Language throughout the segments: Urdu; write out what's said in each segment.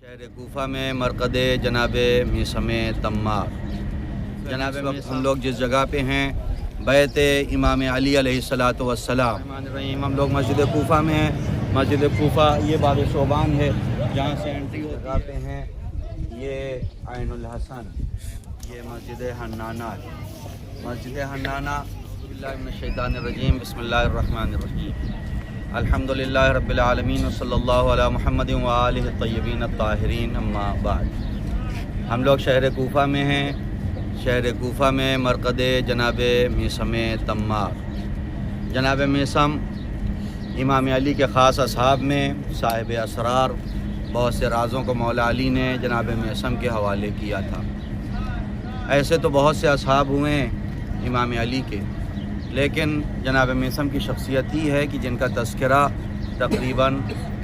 شہر کوفہ میں مرقد جناب میثم تمار۔ جناب ہم لوگ جس جگہ پہ ہیں بیت امام علی علیہ الصلوۃ والسلام، ہم لوگ مسجد کوفہ میں ہیں۔ مسجد کوفہ یہ باب صوبان ہے جہاں سے انٹری جگہ پہ ہیں۔ یہ عین الحسن، یہ مسجد حنانہ ہے۔ مسجد حنانہ، اعوذ باللہ من الشیطان الرجیم، بسم اللہ الرحمن الرحیم، الحمدللہ رب العالمین وصلی اللہ علی محمد وآلہ الطیبین الطاہرین، اما بعد۔ ہم لوگ شہر کوفہ میں ہیں۔ شہر کوفہ میں مرقد جناب میثم تمار۔ جناب میثم امام علی کے خاص اصحاب میں صاحب اسرار، بہت سے رازوں کو مولا علی نے جناب میثم کے حوالے کیا تھا۔ ایسے تو بہت سے اصحاب ہوئے ہیں امام علی کے، لیکن جناب میثم کی شخصیت ہی ہے کہ جن کا تذکرہ تقریباً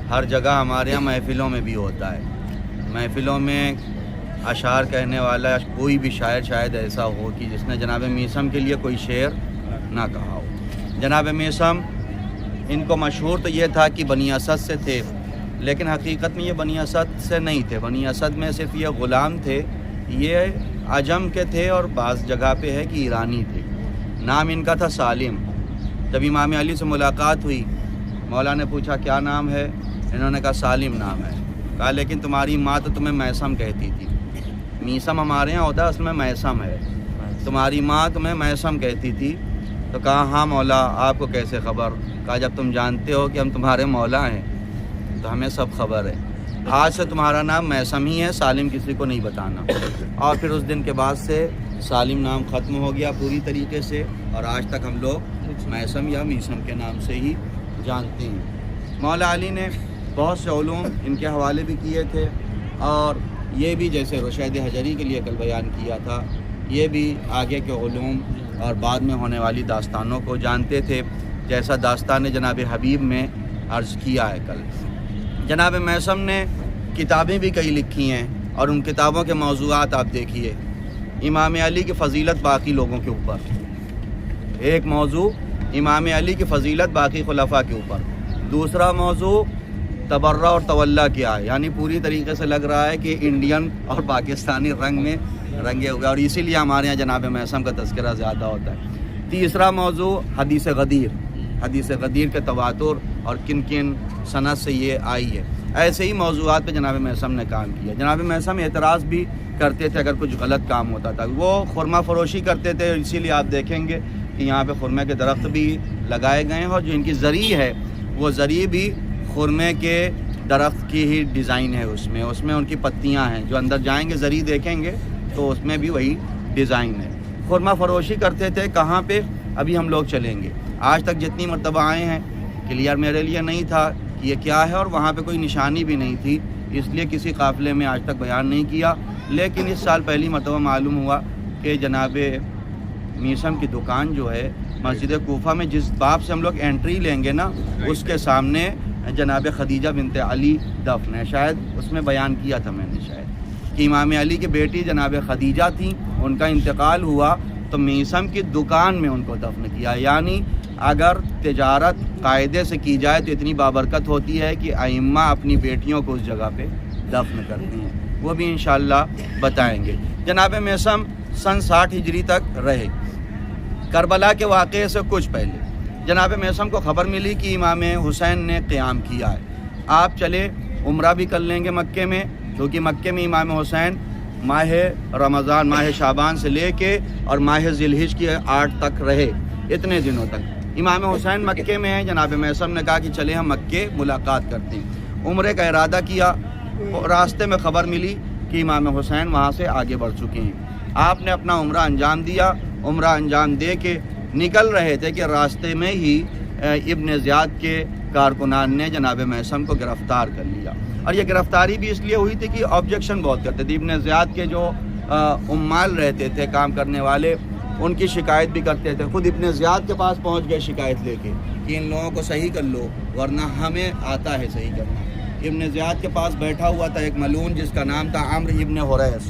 ہر جگہ ہمارے یہاں محفلوں میں بھی ہوتا ہے۔ محفلوں میں اشعار کہنے والا کوئی بھی شاعر شاید ایسا ہو کہ جس نے جناب میثم کے لیے کوئی شعر نہ کہا ہو۔ جناب میثم ان کو مشہور تو یہ تھا کہ بنی اسد سے تھے، لیکن حقیقت میں یہ بنی اسد سے نہیں تھے۔ بنی اسد میں صرف یہ غلام تھے، یہ عجم کے تھے، اور بعض جگہ پہ ہے کہ ایرانی تھے۔ نام ان کا تھا سالم۔ جب امام علی سے ملاقات ہوئی، مولا نے پوچھا کیا نام ہے؟ انہوں نے کہا سالم نام ہے۔ کہا لیکن تمہاری ماں تو تمہیں میثم کہتی تھی۔ میثم ہمارے یہاں ہوتا ہے، اصل میں میثم ہے۔ تمہاری ماں تمہیں میثم کہتی تھی۔ تو کہا ہاں مولا، آپ کو کیسے خبر؟ کہا جب تم جانتے ہو کہ ہم تمہارے مولا ہیں تو ہمیں سب خبر ہے۔ آج سے تمہارا نام میثم ہی ہے، سالم کسی کو نہیں بتانا۔ اور پھر اس دن کے بعد سے سالم نام ختم ہو گیا پوری طریقے سے، اور آج تک ہم لوگ میثم یا میثم کے نام سے ہی جانتے ہیں۔ مولا علی نے بہت سے علوم ان کے حوالے بھی کیے تھے، اور یہ بھی جیسے رشید حجری کے لیے کل بیان کیا تھا، یہ بھی آگے کے علوم اور بعد میں ہونے والی داستانوں کو جانتے تھے، جیسا داستان جناب حبیب میں عرض کیا ہے کل۔ جناب میثم نے کتابیں بھی کئی لکھی ہیں، اور ان کتابوں کے موضوعات آپ دیکھیے۔ امام علی کی فضیلت باقی لوگوں کے اوپر، ایک موضوع امام علی کی فضیلت باقی خلفاء کے اوپر، دوسرا موضوع تبرہ اور تولیٰ کیا ہے، یعنی پوری طریقے سے لگ رہا ہے کہ انڈین اور پاکستانی رنگ میں رنگے ہوئے، اور اسی لیے ہمارے یہاں جناب میثم کا تذکرہ زیادہ ہوتا ہے۔ تیسرا موضوع حدیث غدیر، حدیث غدیر کے تواتر اور کن کن سند سے یہ آئی ہے۔ ایسے ہی موضوعات پہ جناب میثم نے کام کیا۔ جناب میثم اعتراض بھی کرتے تھے اگر کچھ غلط کام ہوتا تھا۔ وہ خرمہ فروشی کرتے تھے، اسی لیے آپ دیکھیں گے کہ یہاں پہ خرمے کے درخت بھی لگائے گئے ہیں، اور جو ان کی زری ہے وہ زری بھی خرمے کے درخت کی ہی ڈیزائن ہے۔ اس میں ان کی پتیاں ہیں، جو اندر جائیں گے زری دیکھیں گے تو اس میں بھی وہی ڈیزائن ہے۔ خرمہ فروشی کرتے تھے کہاں پہ؟ ابھی ہم لوگ چلیں گے۔ آج تک جتنی مرتبہ آئے ہیں کلیئر میرے لیے نہیں تھا کہ یہ کیا ہے، اور وہاں پہ کوئی نشانی بھی نہیں تھی، اس لیے کسی قافلے میں آج تک بیان نہیں کیا۔ لیکن اس سال پہلی مرتبہ معلوم ہوا کہ جناب میثم کی دکان جو ہے مسجد کوفہ میں، جس باب سے ہم لوگ انٹری لیں گے نا، اس کے سامنے جناب خدیجہ بنت علی دفن ہے۔ شاید اس میں بیان کیا تھا میں نے شاید کہ امام علی کی بیٹی جناب خدیجہ تھیں، ان کا انتقال ہوا تو میثم کی دکان میں ان کو دفن کیا۔ یعنی اگر تجارت قاعدے سے کی جائے تو اتنی بابرکت ہوتی ہے کہ ائمہ اپنی بیٹیوں کو اس جگہ پہ دفن کرتی ہیں، وہ بھی انشاءاللہ بتائیں گے۔ جناب میثم سن 60 ہجری تک رہے۔ کربلا کے واقعے سے کچھ پہلے جناب میثم کو خبر ملی کہ امام حسین نے قیام کیا ہے۔ آپ چلے عمرہ بھی کر لیں گے مکے میں، کیونکہ مکے میں امام حسین ماہ رمضان، ماہ شعبان سے لے کے اور ماہ ذی الحجہ کے 8 تک رہے، اتنے دنوں تک امام حسین مکے میں ہیں۔ جناب میثم نے کہا کہ چلے ہم مکے ملاقات کرتے ہیں۔ عمرے کا ارادہ کیا، راستے میں خبر ملی کہ امام حسین وہاں سے آگے بڑھ چکے ہیں۔ آپ نے اپنا عمرہ انجام دیا۔ عمرہ انجام دے کے نکل رہے تھے کہ راستے میں ہی ابن زیاد کے کارکنان نے جناب میثم کو گرفتار کر لیا، اور یہ گرفتاری بھی اس لیے ہوئی تھی کہ آبجیکشن بہت کرتے تھے۔ ابن زیاد کے جو عمال رہتے تھے، کام کرنے والے، ان کی شکایت بھی کرتے تھے۔ خود ابن زیاد کے پاس پہنچ گئے شکایت لے کے کہ ان لوگوں کو صحیح کر لو، ورنہ ہمیں آتا ہے صحیح کرنا۔ ابن زیاد کے پاس بیٹھا ہوا تھا ایک ملعون جس کا نام تھا عمرو ابن حریث۔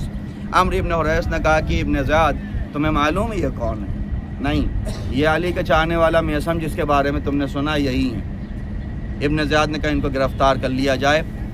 عمرو ابن حریث نے کہا کہ ابن زیاد تمہیں معلوم ہے یہ کون ہے؟ نہیں، یہ علی کا چاہنے والا میثم جس کے بارے میں تم نے سنا یہی ہے۔ ابن زیاد نے کہا ان کو گرفتار کر لیا جائے۔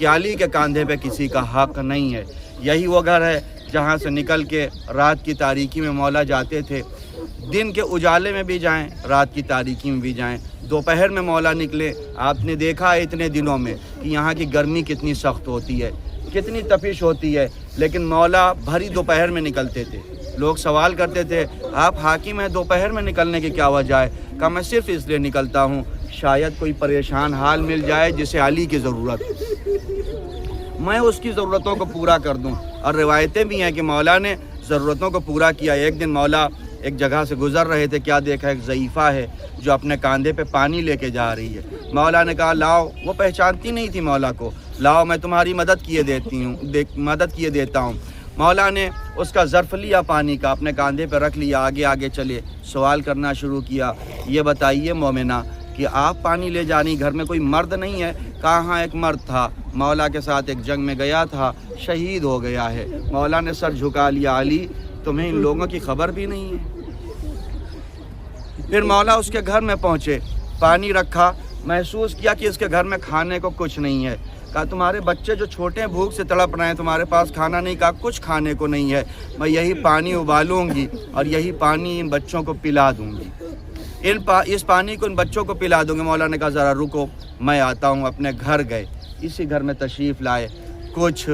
کہ علی کے کاندھے پہ کسی کا حق نہیں ہے۔ یہی وہ گھر ہے جہاں سے نکل کے رات کی تاریکی میں مولا جاتے تھے، دن کے اجالے میں بھی جائیں، رات کی تاریکی میں بھی جائیں۔ دوپہر میں مولا نکلے، آپ نے دیکھا ہے اتنے دنوں میں کہ یہاں کی گرمی کتنی سخت ہوتی ہے، کتنی تپش ہوتی ہے، لیکن مولا بھری دوپہر میں نکلتے تھے۔ لوگ سوال کرتے تھے آپ حاکم ہیں، دوپہر میں نکلنے کی کیا وجہ ہے؟ کہا میں صرف اس لیے نکلتا ہوں شاید کوئی پریشان حال مل جائے جسے علی کی ضرورت، میں اس کی ضرورتوں کو پورا کر دوں۔ اور روایتیں بھی ہیں کہ مولا نے ضرورتوں کو پورا کیا۔ ایک دن مولا ایک جگہ سے گزر رہے تھے، کیا دیکھا ایک ضعیفہ ہے جو اپنے کاندھے پہ پانی لے کے جا رہی ہے۔ مولا نے کہا لاؤ، وہ پہچانتی نہیں تھی مولا کو، لاؤ میں تمہاری مدد کیے دیتا ہوں۔ مولا نے اس کا ظرف لیا پانی کا، اپنے کاندھے پہ رکھ لیا، آگے چلے، سوال کرنا شروع کیا، یہ بتائیے مومنہ کہ آپ پانی لے جانی، گھر میں کوئی مرد نہیں ہے؟ کہاں ایک مرد تھا، مولا کے ساتھ ایک جنگ میں گیا تھا، شہید ہو گیا ہے۔ مولا نے سر جھکا لیا، علی تمہیں ان لوگوں کی خبر بھی نہیں ہے؟ پھر مولا اس کے گھر میں پہنچے، پانی رکھا، محسوس کیا کہ اس کے گھر میں کھانے کو کچھ نہیں ہے۔ کہا تمہارے بچے جو چھوٹے ہیں بھوک سے تڑپ رہے ہیں، تمہارے پاس کھانا نہیں؟ کہا کچھ کھانے کو نہیں ہے، میں یہی پانی ابالوں گی اور یہی پانی ان بچوں کو پلا دوں گی، اس پانی کو ان بچوں کو پلا دوں گی۔ مولا نے کہا ذرا رکو میں آتا ہوں۔ اپنے گھر گئے، اسی گھر میں تشریف لائے، کچھ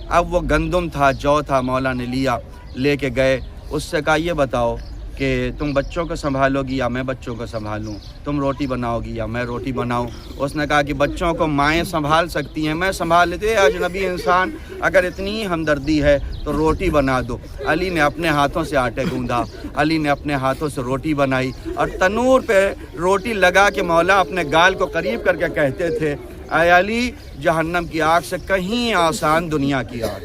اب وہ گندم تھا، جو تھا، مولا نے لیا، لے کے گئے، اس سے کہا یہ بتاؤ کہ تم بچوں کو سنبھالو گی یا میں بچوں کو سنبھالوں؟ تم روٹی بناؤ گی یا میں روٹی بناؤں؟ اس نے کہا کہ بچوں کو مائیں سنبھال سکتی ہیں، میں سنبھال لیتے، اجنبی انسان، اگر اتنی ہمدردی ہے تو روٹی بنا دو۔ علی نے اپنے ہاتھوں سے آٹے گوندھا، علی نے اپنے ہاتھوں سے روٹی بنائی اور تنور پہ روٹی لگا کے مولا اپنے گال کو قریب کر کے کہتے تھے اے علی جہنم کی آگ سے کہیں آسان دنیا کی آگ۔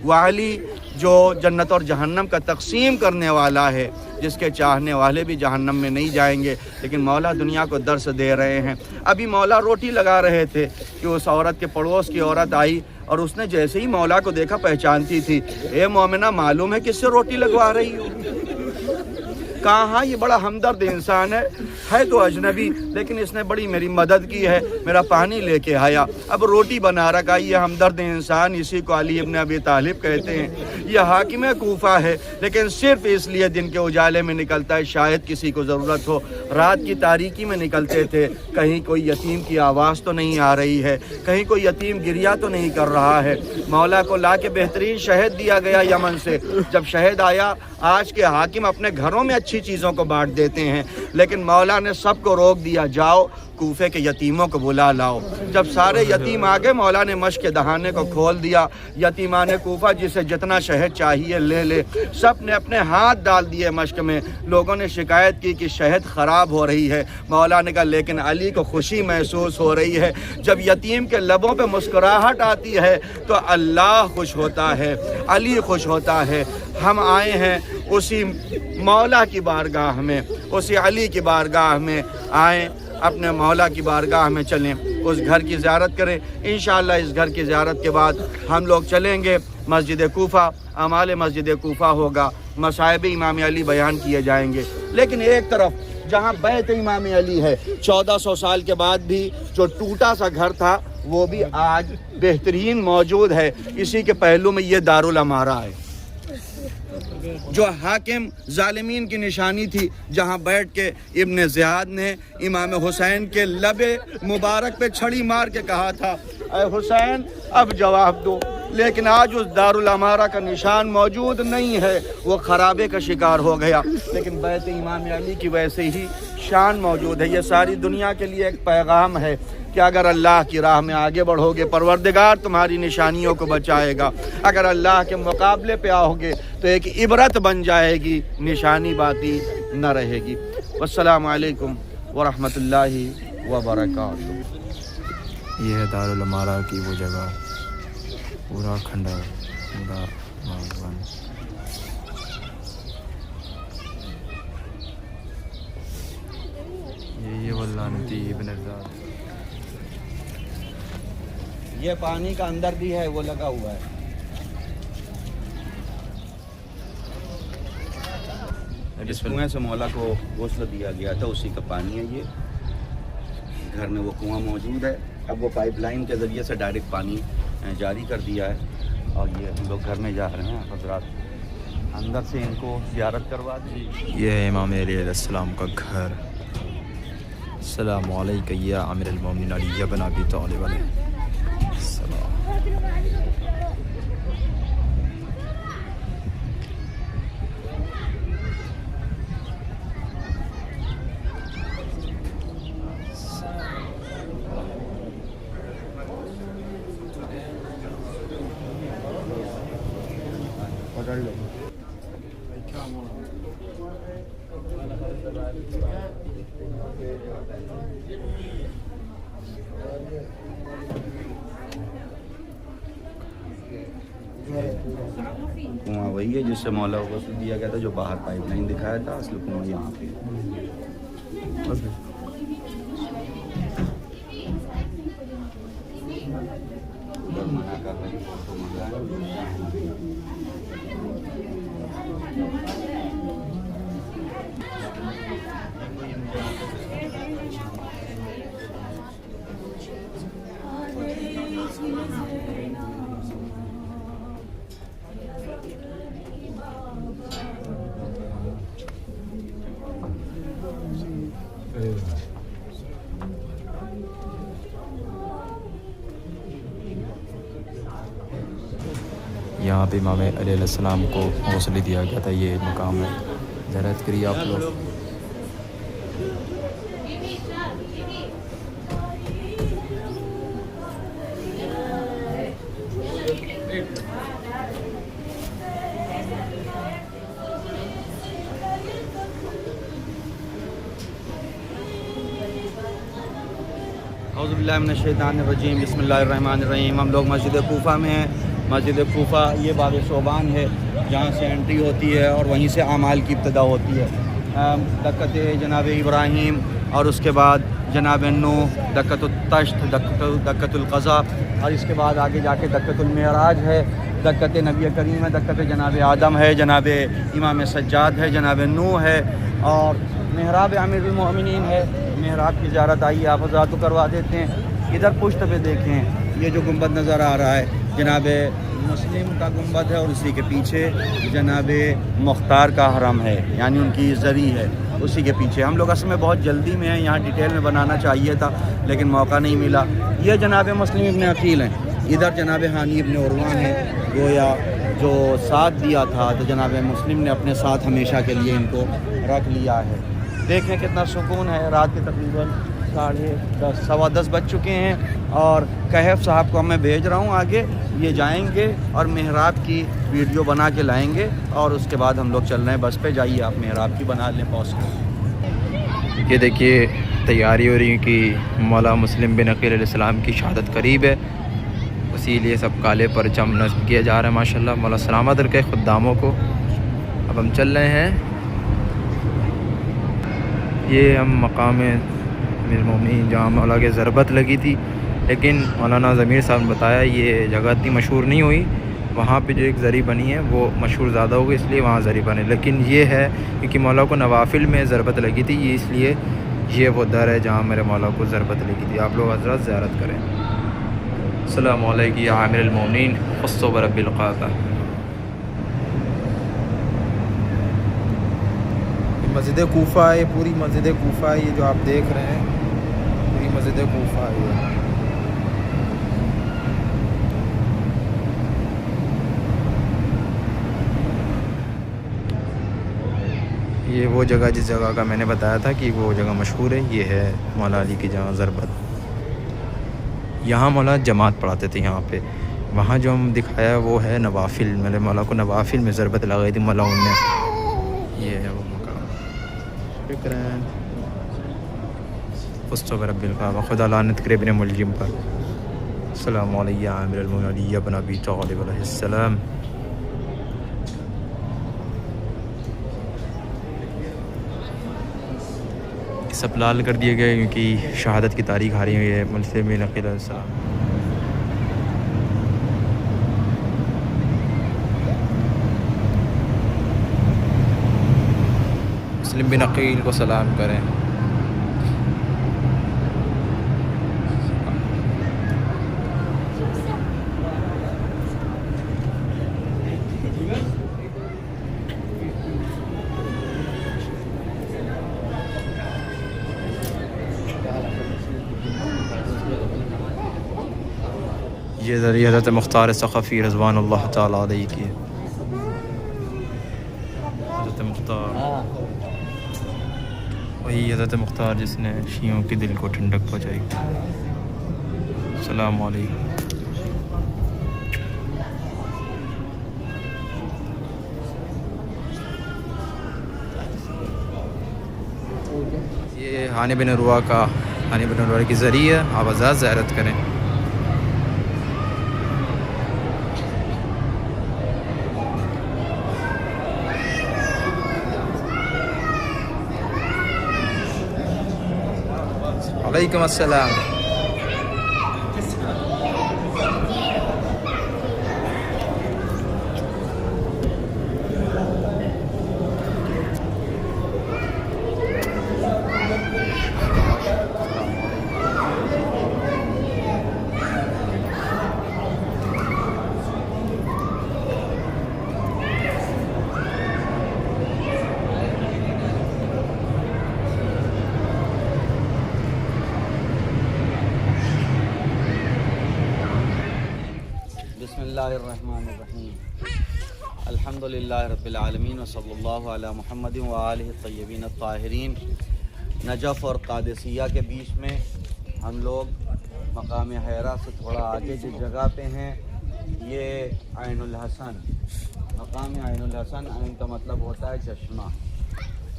وہ علی جو جنت اور جہنم کا تقسیم کرنے والا ہے، جس کے چاہنے والے بھی جہنم میں نہیں جائیں گے، لیکن مولا دنیا کو درس دے رہے ہیں۔ ابھی مولا روٹی لگا رہے تھے کہ اس عورت کے پڑوس کی عورت آئی اور اس نے جیسے ہی مولا کو دیکھا پہچانتی تھی، اے مومنہ معلوم ہے کس سے روٹی لگوا رہی ہو؟ کہاں یہ بڑا ہمدرد انسان ہے تو اجنبی، لیکن اس نے بڑی میری مدد کی ہے، میرا پانی لے کے آیا، اب روٹی بنا رکھا۔ یہ ہمدرد انسان اسی کو علی ابن ابی طالب کہتے ہیں۔ یہ حاکم کوفہ ہے، لیکن صرف اس لیے دن کے اجالے میں نکلتا ہے شاید کسی کو ضرورت ہو۔ رات کی تاریکی میں نکلتے تھے، کہیں کوئی یتیم کی آواز تو نہیں آ رہی ہے، کہیں کوئی یتیم گریا تو نہیں کر رہا ہے۔ مولا کو لا کے بہترین شہد دیا گیا یمن سے، جب شہد آیا، آج کے حاکم اپنے گھروں میں اچھی چیزوں کو بانٹ دیتے ہیں، لیکن مولا نے سب کو روک دیا، جاؤ کوفے کے یتیموں کو بلا لاؤ۔ جب سارے یتیم آگے، مولا نے مشک دہانے کو کھول دیا، یتیمان کوفہ جسے جتنا شہد چاہیے لے لے، سب نے اپنے ہاتھ ڈال دیے مشک میں۔ لوگوں نے شکایت کی کہ شہد خراب ہو رہی ہے، مولا نے کہا لیکن علی کو خوشی محسوس ہو رہی ہے، جب یتیم کے لبوں پہ مسکراہٹ آتی ہے تو اللہ خوش ہوتا ہے، علی خوش ہوتا ہے۔ ہم آئے ہیں اسی مولا کی بارگاہ میں، اسی علی کی بارگاہ میں آئیں، اپنے مولا کی بارگاہ میں چلیں، اس گھر کی زیارت کریں۔ انشاءاللہ اس گھر کی زیارت کے بعد ہم لوگ چلیں گے مسجد کوفہ، اعمال مسجد کوفہ ہوگا، مصائب امام علی بیان کیے جائیں گے۔ لیکن ایک طرف جہاں بیت امام علی ہے، 1400 سال کے بعد بھی جو ٹوٹا سا گھر تھا وہ بھی آج بہترین موجود ہے۔ اسی کے پہلو میں یہ دارالامارہ ہے جو حاکم ظالمین کی نشانی تھی، جہاں بیٹھ کے ابن زیاد نے امام حسین کے لب مبارک پہ چھڑی مار کے کہا تھا اے حسین اب جواب دو، لیکن آج اس دارالامارہ کا نشان موجود نہیں ہے، وہ خرابے کا شکار ہو گیا، لیکن بیت امام علی کی ویسے ہی شان موجود ہے۔ یہ ساری دنیا کے لیے ایک پیغام ہے کہ اگر اللہ کی راہ میں آگے بڑھو گے پروردگار تمہاری نشانیوں کو بچائے گا، اگر اللہ کے مقابلے پہ آؤ گے تو ایک عبرت بن جائے گی، نشانی باقی نہ رہے گی۔ والسلام علیکم ورحمۃ اللہ وبرکاتہ۔ یہ ہے دارالامارہ کی وہ جگہ، پورا کھنڈر، پورا باغبان۔ یہ وہ لعنتی ابن زیاد، یہ پانی کا اندر بھی ہے، وہ لگا ہوا ہے۔ اس کنویں سے مولا کو غسل دیا گیا تھا، اسی کا پانی ہے۔ یہ گھر میں وہ کنواں موجود ہے۔ اب وہ پائپ لائن کے ذریعے سے ڈائریکٹ پانی جاری کر دیا ہے. اور یہ ہم لوگ گھر میں جا رہے ہیں. حضرات اندر سے ان کو زیارت کروا دیں. یہ ہے امام علیہ السلام کا گھر. السلام علیکم یا امیر المومنین علی بن ابی طالب علیہ السلام. کنواں وہی ہے جس سے مولا کو غسل دیا گیا تھا, جو باہر پائپ لائن دکھایا تھا. اصل کنواں یہاں پہ منع کر رہے ہیں, فوٹو منگا یہاں پہ امام علیہ السلام کو غسل دیا گیا تھا. یہ مقام ہے, زیارت کریے آپ لوگ. اعوذ باللہ من الشیطان الرجیم. بسم اللہ الرحمن الرحیم. ہم لوگ مسجد کوفہ میں ہیں. مسجد کوفہ یہ باب صوبان ہے جہاں سے انٹری ہوتی ہے اور وہیں سے اعمال کی ابتدا ہوتی ہے. دکت جناب ابراہیم اور اس کے بعد جناب نوح, دکت التشت, دکت القضا, اور اس کے بعد آگے جا کے دکت المعراج ہے, دکت نبی کریم ہے, دکت جناب آدم ہے, جناب امام سجاد ہے, جناب نوح ہے, اور محراب امیر المومنین ہے. محراب کی زیارت آئیے آپ حضرات کو کروا دیتے ہیں. ادھر پشت پہ دیکھیں, یہ جو گنبد نظر آ رہا ہے جناب مسلم کا گنبد ہے, اور اسی کے پیچھے جناب مختار کا حرم ہے, یعنی ان کی زری ہے اسی کے پیچھے. ہم لوگ اصل میں بہت جلدی میں ہیں, یہاں ڈیٹیل میں بنانا چاہیے تھا لیکن موقع نہیں ملا. یہ جناب مسلم ابن عقیل ہیں. ادھر جناب ہانی ابن عروان ہیں, گویا جو ساتھ دیا تھا تو جناب مسلم نے اپنے ساتھ ہمیشہ کے لیے ان کو رکھ لیا ہے. دیکھیں کتنا سکون ہے. رات کے تقریباً 10:30 10:15 بج چکے ہیں, اور کہف صاحب کو میں بھیج رہا ہوں آگے. یہ جائیں گے اور محراب کی ویڈیو بنا کے لائیں گے, اور اس کے بعد ہم لوگ چل رہے ہیں بس پہ. جائیے آپ محراب کی بنا لیں پوز. یہ دیکھیے تیاری ہو رہی ہے کہ مولا مسلم بن عقیل علیہ السلام کی شہادت قریب ہے, اسی لیے سب کالے پرچم نصب کیا جا رہا ہے. ماشاءاللہ مولا سلامت رکھے خداموں کو. اب ہم چل رہے ہیں. یہ ہم مقام امیر المومنین جہاں مولا کے ضربت لگی تھی, لیکن مولانا ضمیر صاحب نے بتایا یہ جگہ اتنی مشہور نہیں ہوئی. وہاں پہ جو ایک زری بنی ہے وہ مشہور زیادہ ہوگی, اس لیے وہاں زری بنے. لیکن یہ ہے کیونکہ مولا کو نوافل میں ضربت لگی تھی, یہ اس لیے یہ وہ در ہے جہاں میرے مولا کو ضربت لگی تھی. آپ لوگ حضرات زیارت کریں. السلام علیکم یا امیر المومنین خصو برب القاطع. مسجد کوفہ ہے, پوری مسجد کوفہ ہے. یہ جو آپ دیکھ رہے ہیں پوری مسجد کوفہ ہے. یہ وہ جگہ جس جگہ کا میں نے بتایا تھا کہ وہ جگہ مشہور ہے, یہ ہے مولا علی کی جہاں ضربت. یہاں مولا جماعت پڑھاتے تھے یہاں پہ. وہاں جو ہم دکھایا وہ ہے نوافل, میرے مولا کو نوافل میں ضربت لگائی تھی مولاؤں نے. یہ ہے وہ مقام. شکراً. فستو برب القاطع. خدا لعنت کرے ابن ملجم پر. السلام علیکم یا امیر المومنین علی بن ابی طالب علیہ السلام. سب لال کر دیے گئے کیونکہ شہادت کی تاریخ آ رہی ہوئی ہے مسلم بن عقیل علیہ السلام. مسلم بن عقیل کو سلام کریں. یہ ذریعہ حضرت مختار ثقفی رضوان اللہ تعالیٰ علیہ کی ہے. حضرت مختار وہی حضرت مختار جس نے شیعوں کے دل کو ٹھنڈک پہنچائی. السلام علیکم. یہ ہانی بن عروہ کا ہانی بن عروہ کی ذریعہ آپ آزاد زیارت کریں. وعلیکم السلام. بسم اللہ الرحمن الرحیم. الحمدللہ رب العالمین وصلی اللہ علی محمد وآلہ الطیبین الطاہرین. نجف اور قادسیہ کے بیچ میں ہم لوگ مقام حیرہ سے تھوڑا آگے جس جگہ پہ ہیں یہ عین الحسن. مقام عین الحسن، عین کا مطلب ہوتا ہے چشمہ.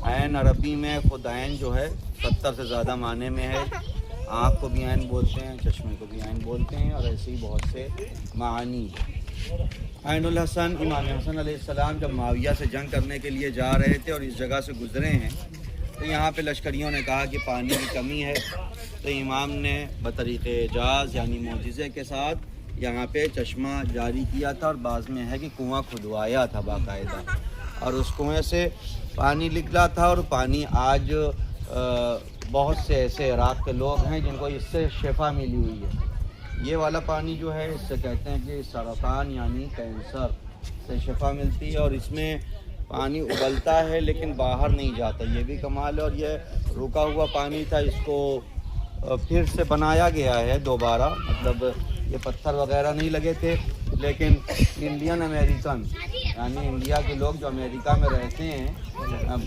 عین عربی میں خود عین جو ہے 70 سے زیادہ معنی میں ہے. آنکھ کو بھی عین بولتے ہیں، چشمے کو بھی عین بولتے ہیں، اور ایسے ہی بہت سے معانی. عین الحسن امام حسن علیہ السلام جب معاویہ سے جنگ کرنے کے لیے جا رہے تھے اور اس جگہ سے گزرے ہیں تو یہاں پہ لشکریوں نے کہا کہ پانی کی کمی ہے، تو امام نے بطریق اعجاز یعنی معجزے کے ساتھ یہاں پہ چشمہ جاری کیا تھا، اور بعض میں ہے کہ کنواں کھدوایا تھا باقاعدہ، اور اس کنویں سے پانی نکلا تھا. اور پانی آج بہت سے ایسے عراق کے لوگ ہیں جن کو اس سے شفا ملی ہوئی ہے. یہ والا پانی جو ہے اس سے کہتے ہیں کہ سرطان یعنی کینسر سے شفا ملتی ہے، اور اس میں پانی ابلتا ہے لیکن باہر نہیں جاتا. یہ بھی کمال ہے. اور یہ رکا ہوا پانی تھا، اس کو پھر سے بنایا گیا ہے دوبارہ. مطلب یہ پتھر وغیرہ نہیں لگے تھے، لیکن انڈین امریکن یعنی انڈیا کے لوگ جو امریکہ میں رہتے ہیں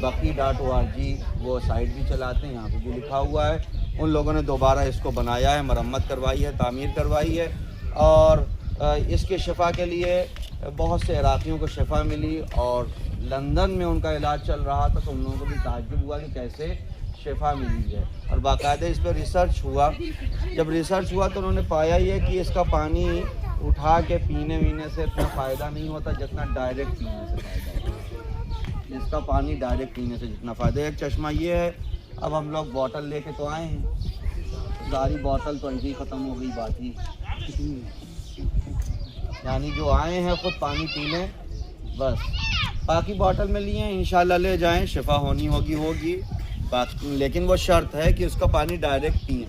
بقی.org وہ سائٹ بھی چلاتے ہیں، یہاں پہ بھی لکھا ہوا ہے. ان لوگوں نے دوبارہ اس کو بنایا ہے، مرمت کروائی ہے، تعمیر کروائی ہے، اور اس کے شفا کے لیے بہت سے عراقیوں کو شفا ملی. اور لندن میں ان کا علاج چل رہا تھا تو ان لوگوں کو بھی تعجب ہوا کہ کیسے شفا ملی ہے. اور باقاعدہ اس پہ ریسرچ ہوا. جب ریسرچ ہوا تو انہوں نے پایا یہ کہ اس کا پانی اٹھا کے پینے سے اتنا فائدہ نہیں ہوتا جتنا ڈائریکٹ پینے سے فائدہ ہے. اس کا پانی ڈائریکٹ پینے سے جتنا فائدہ ہے. ایک چشمہ یہ ہے. اب ہم لوگ بوٹل لے کے تو آئے ہیں، ساری بوٹل تو ایسے ہی ختم ہو گئی بات ہی. یعنی جو آئے ہیں خود پانی پی لیں بس، باقی بوٹل میں لیے ہیں انشاءاللہ لے جائیں، شفا ہونی ہوگی. لیکن وہ شرط ہے کہ اس کا پانی ڈائریکٹ پئیں.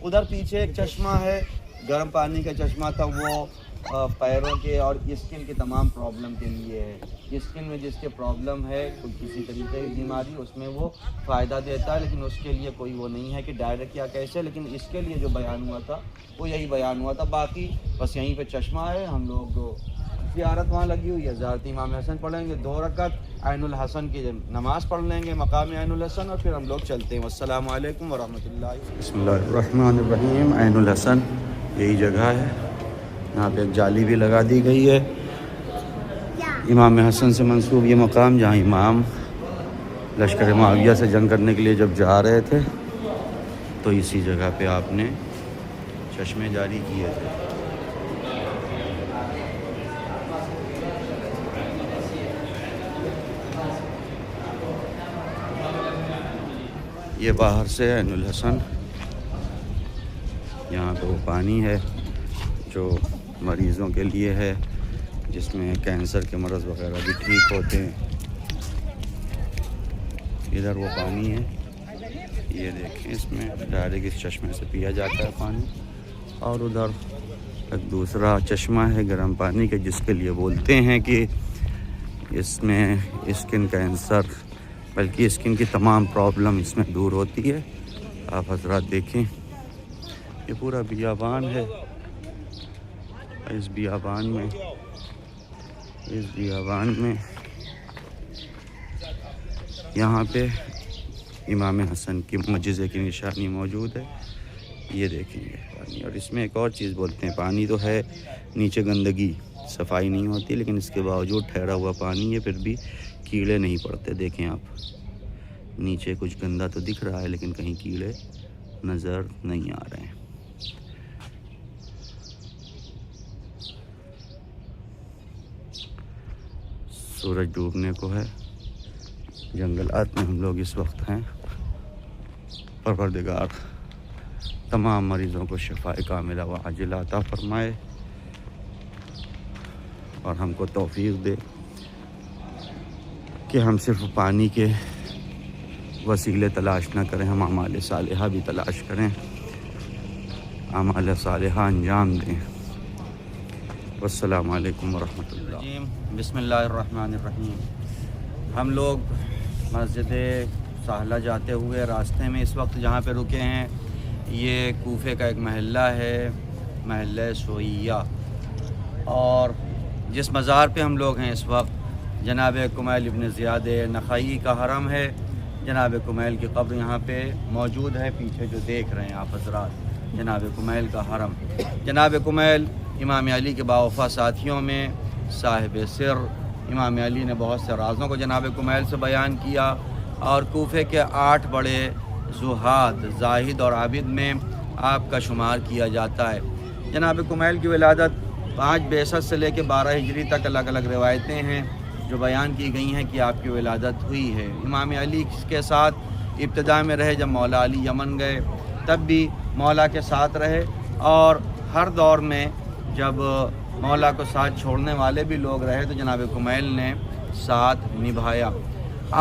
ادھر پیچھے ایک چشمہ ہے، گرم پانی کا چشمہ تھا، وہ پیروں کے اور اسکن کے تمام پرابلم کے لیے ہے. اسکن میں جس کے پرابلم ہے کوئی کسی طریقے کی بیماری، اس میں وہ فائدہ دیتا ہے، لیکن اس کے لیے کوئی وہ نہیں ہے کہ ڈائریکٹ یا کیسے. لیکن اس کے لیے جو بیان ہوا تھا وہ یہی بیان ہوا تھا. باقی بس یہیں پہ چشمہ ہے. ہم لوگ زیارت وہاں لگی ہوئی ہے، زیارت امام حسن پڑھیں گے، 2 رکعت عین الحسن کی نماز پڑھ لیں گے مقام عین الحسن، اور پھر ہم لوگ چلتے ہیں. السلام علیکم ورحمۃ اللہ. بسم اللہ الرحمن الرحیم. عین الحسن یہی جگہ ہے. یہاں پہ ایک جالی بھی لگا دی گئی ہے. امام حسن سے منسوب یہ مقام جہاں امام لشکر معاویہ سے جنگ کرنے کے لیے جب جا رہے تھے تو اسی جگہ پہ آپ نے چشمے جاری کیے تھے. یہ باہر سے عین الحسن، یہاں پہ وہ پانی ہے جو مریضوں کے لیے ہے جس میں کینسر کے مرض وغیرہ بھی ٹھیک ہوتے ہیں. ادھر وہ پانی ہے، یہ دیکھیں، اس میں ڈائریکٹ اس چشمے سے پیا جاتا ہے پانی. اور ادھر ایک دوسرا چشمہ ہے گرم پانی کا جس کے لیے بولتے ہیں کہ اس میں اسکن کینسر بلکہ اسکن کی تمام پرابلم اس میں دور ہوتی ہے. آپ حضرات دیکھیں یہ پورا بیابان ہے اس بیابان میں یہاں پہ امام حسن کی معجزے کی نشانی موجود ہے. یہ دیکھیں گے پانی. اور اس میں ایک اور چیز بولتے ہیں, پانی تو ہے نیچے گندگی صفائی نہیں ہوتی, لیکن اس کے باوجود ٹھہرا ہوا پانی ہے, پھر بھی کیڑے نہیں پڑتے. دیکھیں آپ, نیچے کچھ گندا تو دکھ رہا ہے لیکن کہیں کیڑے نظر نہیں آ رہے ہیں. سورج ڈوبنے کو ہے. جنگلات میں ہم لوگ اس وقت ہیں. پروردگار تمام مریضوں کو شفائے کاملہ و عاجلہ عطا فرمائے اور ہم کو توفیق دے کہ ہم صرف پانی کے وسیلے تلاش نہ کریں, ہم اعمال صالحہ بھی تلاش کریں, اعمال صالحہ انجام دیں. والسلام علیکم ورحمۃ اللہ. بسم اللہ الرحمن الرحیم. ہم لوگ مسجد سہلہ جاتے ہوئے راستے میں اس وقت جہاں پہ رکے ہیں, یہ کوفے کا ایک محلہ ہے, محلہ سویہ. اور جس مزار پہ ہم لوگ ہیں اس وقت جناب کمیل ابن زیاد نخعی کا حرم ہے. جناب کمیل کی قبر یہاں پہ موجود ہے, پیچھے جو دیکھ رہے ہیں آپ حضرات, جناب کمیل کا حرم. جناب کمیل امام علی کے باوفا ساتھیوں میں صاحب سر. امام علی نے بہت سے رازوں کو جناب کمیل سے بیان کیا, اور کوفے کے 8 بڑے زہاد, زاہد اور عابد میں آپ کا شمار کیا جاتا ہے. جناب کمیل کی ولادت 5 بعثت سے لے کے 12 ہجری تک الگ الگ روایتیں ہیں جو بیان کی گئی ہیں کہ آپ کی ولادت ہوئی ہے. امام علی کے ساتھ ابتدا میں رہے, جب مولا علی یمن گئے تب بھی مولا کے ساتھ رہے, اور ہر دور میں جب مولا کو ساتھ چھوڑنے والے بھی لوگ رہے تو جناب کمیل نے ساتھ نبھایا.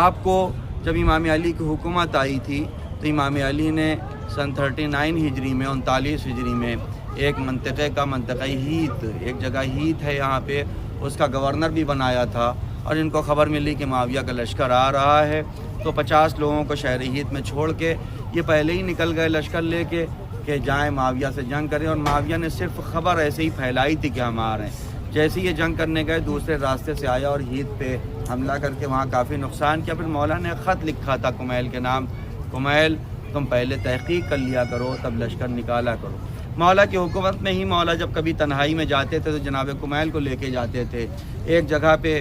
آپ کو جب امام علی کی حکومت آئی تھی تو امام علی نے سن 39 ہجری میں 39 ہجری میں ایک منطقے کا, منطقہ ہیت, ایک جگہ ہیت ہے یہاں پہ, اس کا گورنر بھی بنایا تھا. اور ان کو خبر ملی کہ معاویہ کا لشکر آ رہا ہے تو 50 لوگوں کو شہر ہیت میں چھوڑ کے یہ پہلے ہی نکل گئے لشکر لے کے کہ جائیں معاویہ سے جنگ کریں. اور معاویہ نے صرف خبر ایسے ہی پھیلائی تھی کہ ہم آ رہے ہیں. جیسے یہ جنگ کرنے گئے دوسرے راستے سے آیا اور ہیت پہ حملہ کر کے وہاں کافی نقصان کیا. پھر مولا نے خط لکھا تھا کمیل کے نام, کمیل تم پہلے تحقیق کر لیا کرو تب لشکر نکالا کرو. مولا کی حکومت میں ہی مولا جب کبھی تنہائی میں جاتے تھے تو جناب کمیل کو لے کے جاتے تھے. ایک جگہ پہ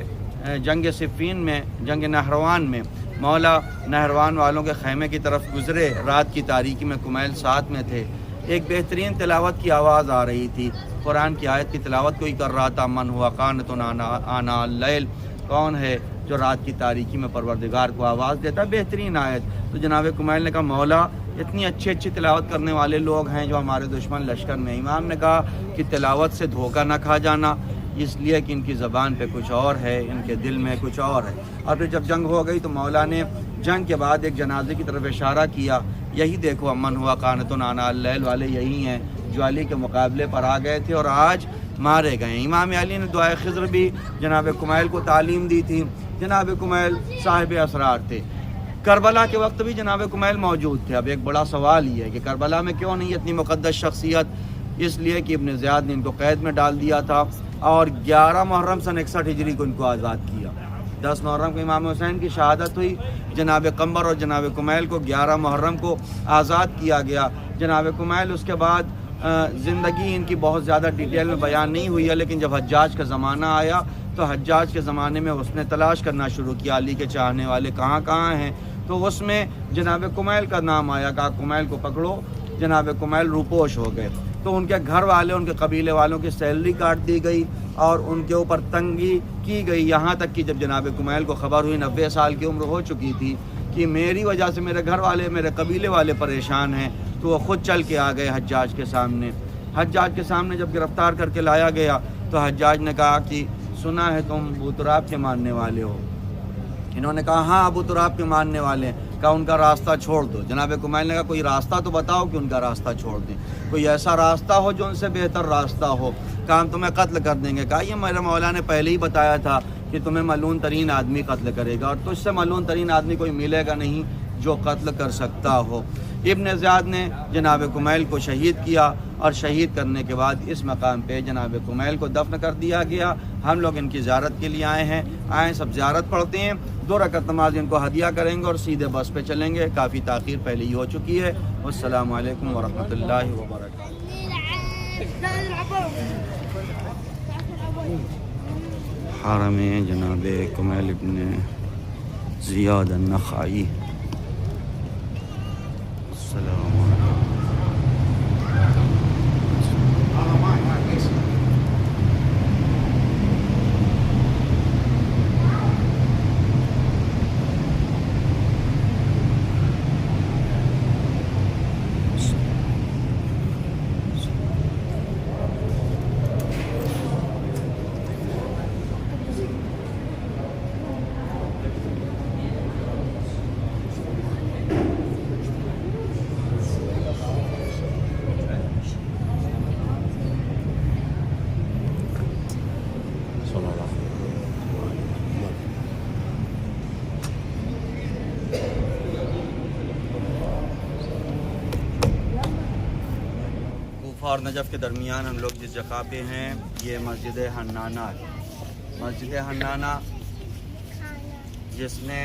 جنگ صفین میں, جنگ نہروان میں مولا نہروان والوں کے خیمے کی طرف گزرے, رات کی تاریکی میں کمیل ساتھ میں تھے. ایک بہترین تلاوت کی آواز آ رہی تھی, قرآن کی آیت کی تلاوت کوئی کر رہا تھا. من ہوا قانت آناء اللیل, کون ہے جو رات کی تاریکی میں پروردگار کو آواز دیتا. بہترین آیت. تو جناب کمیل نے کہا مولا اتنی اچھی تلاوت کرنے والے لوگ ہیں جو ہمارے دشمن لشکر میں. امام نے کہا کہ تلاوت سے دھوکہ نہ کھا جانا, اس لیے کہ ان کی زبان پہ کچھ اور ہے, ان کے دل میں کچھ اور ہے. اور پھر جب جنگ ہو گئی تو مولا نے جنگ کے بعد ایک جنازے کی طرف اشارہ کیا, یہی دیکھو امن ہوا قانت آناء اللیل والے یہی ہیں جو علی کے مقابلے پر آ گئے تھے اور آج مارے گئے. امام علی نے دعائے خضر بھی جناب کمیل کو تعلیم دی تھی. جناب کمیل صاحب اسرار تھے. کربلا کے وقت بھی جناب کمیل موجود تھے. اب ایک بڑا سوال یہ ہے کہ کربلا میں کیوں نہیں اتنی مقدس شخصیت؟ اس لیے کہ ابن زیاد نے ان کو قید میں ڈال دیا تھا اور 11 محرم سن 61 ہجری کو ان کو آزاد کیا. 10 محرم کو امام حسین کی شہادت ہوئی, جناب قمر اور جناب کمیل کو 11 محرم کو آزاد کیا گیا. جناب کمیل اس کے بعد زندگی ان کی بہت زیادہ ڈیٹیل میں بیان نہیں ہوئی ہے, لیکن جب حجاج کا زمانہ آیا تو حجاج کے زمانے میں اس نے تلاش کرنا شروع کیا علی کے چاہنے والے کہاں کہاں ہیں, تو اس میں جناب کمیل کا نام آیا. کہا کمیل کو پکڑو. جناب کمیل روپوش ہو گئے تو ان کے گھر والے, ان کے قبیلے والوں کی سیلری کاٹ دی گئی اور ان کے اوپر تنگی کی گئی. یہاں تک کہ جب جناب کمیل کو خبر ہوئی, 90 سال کی عمر ہو چکی تھی, کہ میری وجہ سے میرے گھر والے, میرے قبیلے والے پریشان ہیں, تو وہ خود چل کے آ گئے حجاج کے سامنے. حجاج کے سامنے جب گرفتار کر کے لایا گیا تو حجاج نے کہا کہ سنا ہے تم ابو تراب کے ماننے والے ہو. انہوں نے کہا ہاں ابو تراب کے ماننے والے ہیں. کہا ان کا راستہ چھوڑ دو. جناب کمیل نے کہا کوئی راستہ تو بتاؤ کہ ان کا راستہ چھوڑ دیں, کوئی ایسا راستہ ہو جو ان سے بہتر راستہ ہو. کہا ہم تمہیں قتل کر دیں گے. کہا یہ میرے مولا نے پہلے ہی بتایا تھا کہ تمہیں ملعون ترین آدمی قتل کرے گا, اور تجھ سے ملعون ترین آدمی کوئی ملے گا نہیں جو قتل کر سکتا ہو. ابن زیاد نے جناب کمیل کو شہید کیا اور شہید کرنے کے بعد اس مقام پہ جناب کمیل کو دفن کر دیا گیا۔ ہم لوگ ان کی زیارت کے لیے آئے ہیں، آئیں سب زیارت پڑھتے ہیں، 2 رکعت نماز ان کو ہدیہ کریں گے اور سیدھے بس پہ چلیں گے۔ کافی تاخیر پہلے ہی ہو چکی ہے۔ والسلام علیکم ورحمۃ اللہ وبرکاتہ۔ حرم جناب کمیل ابن زیاد النخعی۔ السلام علیکم۔ اور نجف کے درمیان ہم لوگ جس جگہ پہ ہیں یہ مسجد حنانہ ہے۔ مسجد حنانہ جس نے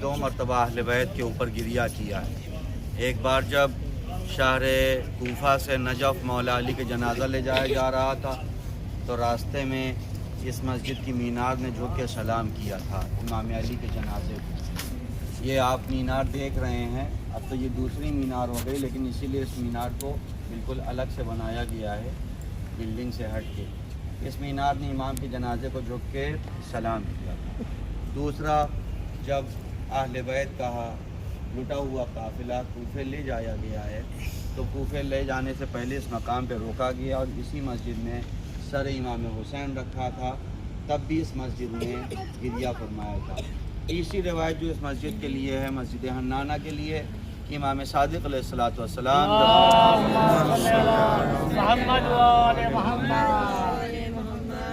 2 مرتبہ اہل بیت کے اوپر گریہ کیا ہے۔ ایک بار جب شہر کوفہ سے نجف مولا علی کے جنازہ لے جایا جا رہا تھا تو راستے میں اس مسجد کی مینار نے جھک کے سلام کیا تھا امام علی کے جنازے کو۔ یہ آپ مینار دیکھ رہے ہیں، اب تو یہ دوسری مینار ہو گئی، لیکن اسی لیے اس مینار کو بالکل الگ سے بنایا گیا ہے بلڈنگ سے ہٹ کے۔ اس مینار نے امام کے جنازے کو جھک کے سلام کیا۔ دوسرا، جب اہل بیت کا لٹا ہوا قافلہ کوفے لے جایا گیا ہے تو کوفے لے جانے سے پہلے اس مقام پہ روکا گیا اور اسی مسجد میں سر امام حسین رکھا تھا، تب بھی اس مسجد میں گریہ فرمایا تھا۔ تیسری روایت جو اس مسجد کے لیے ہے، مسجد حنانہ کے لیے، کہ امام صادق علیہ الصلوۃ والسلام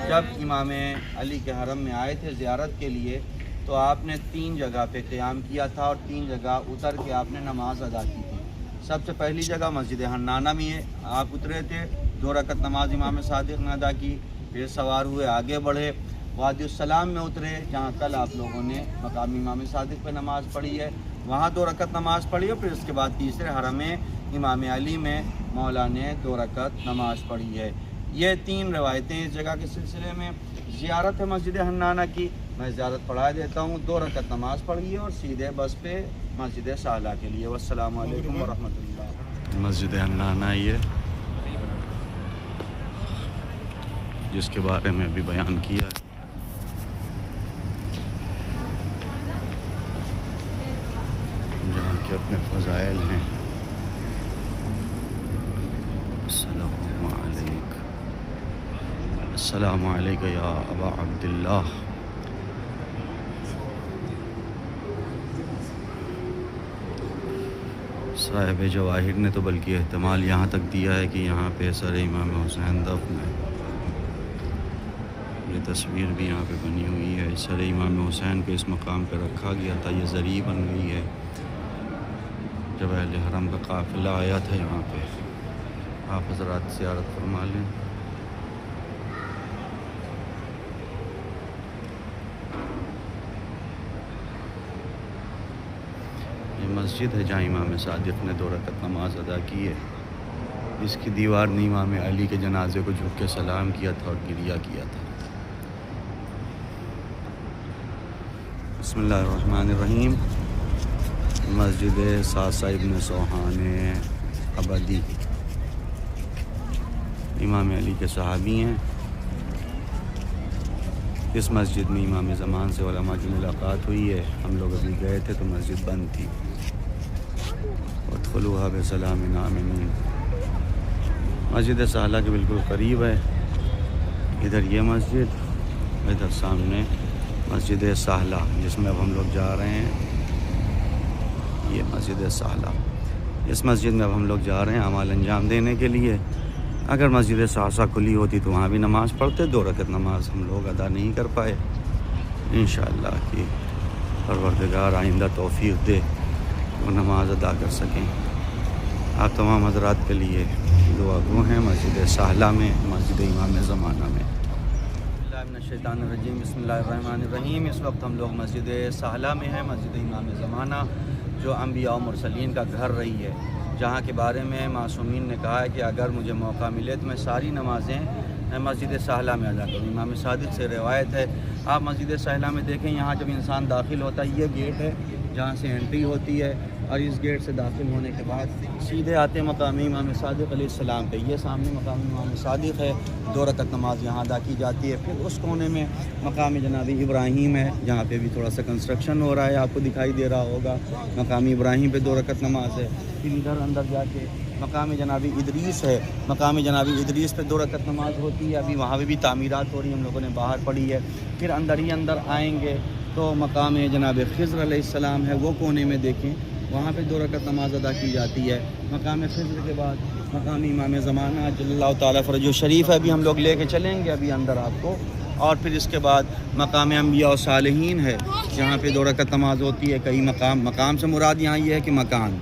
جب امام علی کے حرم میں آئے تھے زیارت کے لیے تو آپ نے 3 جگہ پہ قیام کیا تھا اور 3 جگہ اتر کے آپ نے نماز ادا کی تھی۔ سب سے پہلی جگہ مسجد حنانہ میں آپ اترے تھے، 2 رکعت نماز امام صادق نے ادا کی، پھر سوار ہوئے آگے بڑھے، وادی السلام میں اترے جہاں کل آپ لوگوں نے مقام امام صادق پہ نماز پڑھی ہے، وہاں 2 رکعت نماز پڑھی اور پھر اس کے بعد تیسرے حرم امام علی میں مولا نے 2 رکعت نماز پڑھی ہے۔ یہ 3 روایتیں اس جگہ کے سلسلے میں۔ زیارت ہے مسجد حنانہ کی، میں زیارت پڑھا دیتا ہوں، 2 رکعت نماز پڑھی ہے اور سیدھے بس پہ مسجد صالح کے لیے۔ والسلام علیکم ورحمۃ اللہ۔ مسجد حنانہ یہ جس کے بارے میں ابھی بیان کیا ہے۔ جہاں کے اپنے فضائل ہیں۔ السلام علیکم یا ابا عبداللہ۔ صاحب جواہر نے تو بلکہ احتمال یہاں تک دیا ہے کہ یہاں پہ سر امام حسین دفن ہے۔ یہ تصویر بھی یہاں پہ بنی ہوئی ہے، سر امام حسین کو اس مقام پہ رکھا گیا تھا، یہ زری بن گئی ہے جب اہل حرم کا قافلہ آیا تھا یہاں پہ۔ آپ حضرات زیارت فرما لیں۔ یہ مسجد ہے جہاں امام صادق نے 2 رکعت نماز ادا کی ہے۔ اس کی دیوار نے امام علی کے جنازے کو جھک کے سلام کیا تھا اور گریہ کیا تھا۔ بسم اللہ الرحمن الرحیم۔ مسجد ساسا ابن سوحان ابدی، امام علی کے صحابی ہیں۔ اس مسجد میں امام زمان سے علماء کی ملاقات ہوئی ہے، ہم لوگ ابھی گئے تھے تو مسجد بند تھی۔ ادخلوها بسلام آمنین۔ مسجد صالح کے بالکل قریب ہے، ادھر یہ مسجد، ادھر سامنے مسجد صالح جس میں اب ہم لوگ جا رہے ہیں، یہ مسجد صالح۔ اس مسجد میں اب ہم لوگ جا رہے ہیں اعمال انجام دینے کے لیے۔ اگر مسجد صحصہ کھلی ہوتی تو وہاں بھی نماز پڑھتے، 2 رکعت نماز ہم لوگ ادا نہیں کر پائے۔ انشاءاللہ کہ پروردگار آئندہ توفیق دے وہ نماز ادا کر سکیں۔ آپ تمام حضرات کے لیے دعا گو ہیں مسجد سہلہ میں، مسجد امام زمانہ میں۔ الشیطان الرجیم، بسم اللہ الرحمن الرحیم۔ اس وقت ہم لوگ مسجد سہلہ میں ہیں، مسجد امام زمانہ، جو انبیاء و مرسلین کا گھر رہی ہے، جہاں کے بارے میں معصومین نے کہا ہے کہ اگر مجھے موقع ملے تو میں ساری نمازیں مسجد سہلہ میں ادا کروں۔ امام صادق سے روایت ہے، آپ مسجد سہلہ میں دیکھیں، یہاں جب انسان داخل ہوتا ہے، یہ گیٹ ہے جہاں سے انٹری ہوتی ہے، اور اس گیٹ سے داخل ہونے کے بعد سیدھے آتے مقامی امام صادق علیہ السلام پہ۔ یہ سامنے مقامی امام صادق ہے، 2 رکعت نماز یہاں ادا کی جاتی ہے۔ پھر اس کونے میں مقام جناب ابراہیم ہے، جہاں پہ بھی تھوڑا سا کنسٹرکشن ہو رہا ہے، آپ کو دکھائی دے رہا ہوگا۔ مقام ابراہیم پہ 2 رکعت نماز ہے۔ پھر ادھر اندر جا کے مقام جناب ادریس ہے، مقام جناب ادریس پہ 2 رکعت نماز ہوتی ہے۔ ابھی وہاں پہ بھی تعمیرات ہو رہی ہیں، ہم لوگوں نے باہر پڑھی ہے۔ پھر اندر ہی اندر آئیں گے تو مقام جناب خضر علیہ السلام ہے، وہ کونے میں دیکھیں، وہاں پہ 2 رکعت نماز ادا کی جاتی ہے۔ مقام خضر کے بعد مقام امام زمانہ جل اللہ تعالیٰ فرج و شریف ہے، ابھی ہم لوگ لے کے چلیں گے ابھی اندر آپ کو۔ اور پھر اس کے بعد مقام انبیاء و صالحین ہے، جہاں پہ 2 رکعت نماز ہوتی ہے۔ کئی مقام سے مراد یہاں یہ ہے کہ مکان۔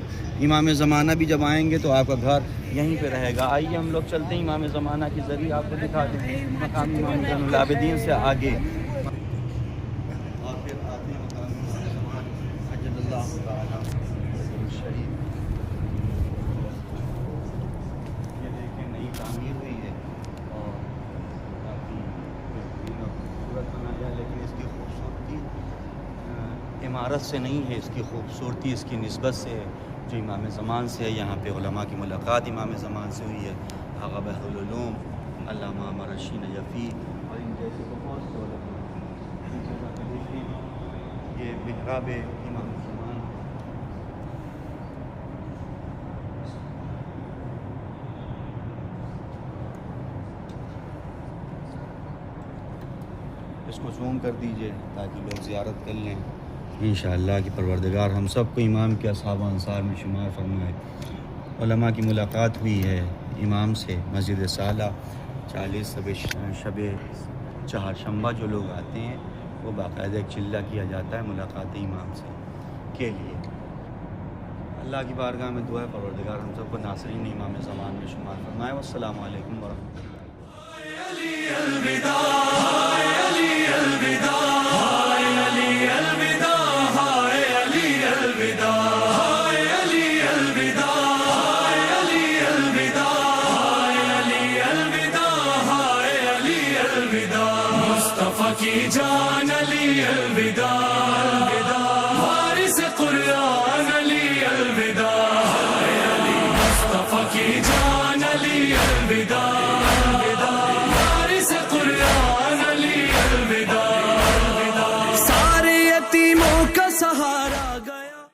امام زمانہ بھی جب آئیں گے تو آپ کا گھر یہیں پہ رہے گا۔ آئیے ہم لوگ چلتے ہیں امام زمانہ کے ذریعے، آپ کو دکھا دیں مقام امام زین العابدین سے آگے۔ اور پھر آتے ہیں مقام امام زمانہ اجل اللہ تعالیٰ شریف۔ یہ دیکھیں نئی تعمیر ہوئی ہے اور کافی خوبصورت بنایا ہے، لیکن اس کی خوبصورتی عمارت سے نہیں ہے، اس کی خوبصورتی اس کی نسبت سے ہے جو امام زمان سے ہے۔ یہاں پہ علماء کی ملاقات امام زمان سے ہوئی ہے، آغا بحر العلوم علامہ مرشی نجفی اور ان جیسے بہت سے علماء۔ یہ محراب امام زمان، اس کو زوم کر دیجئے تاکہ لوگ زیارت کر لیں انشاءاللہ کہ پروردگار ہم سب کو امام کے اصحاب و انصار میں شمار فرمائے۔ علماء کی ملاقات ہوئی ہے امام سے مسجد سہلہ۔ 40 شب چہارشنبہ جو لوگ آتے ہیں وہ باقاعدہ ایک چلہ کیا جاتا ہے ملاقات امام سے کے لیے۔ اللہ کی بارگاہ میں دعا ہے پروردگار ہم سب کو ناصرین امام زمان میں شمار فرمائے۔ والسلام علیکم ورحمۃ مصطفیٰ کی جان علی الوداع، وارث قرآن علی الوداع، مصطفیٰ کی جان علی الوداع، وارث قرآن علی الوداع، سارے یتیموں کا سہارا گئے۔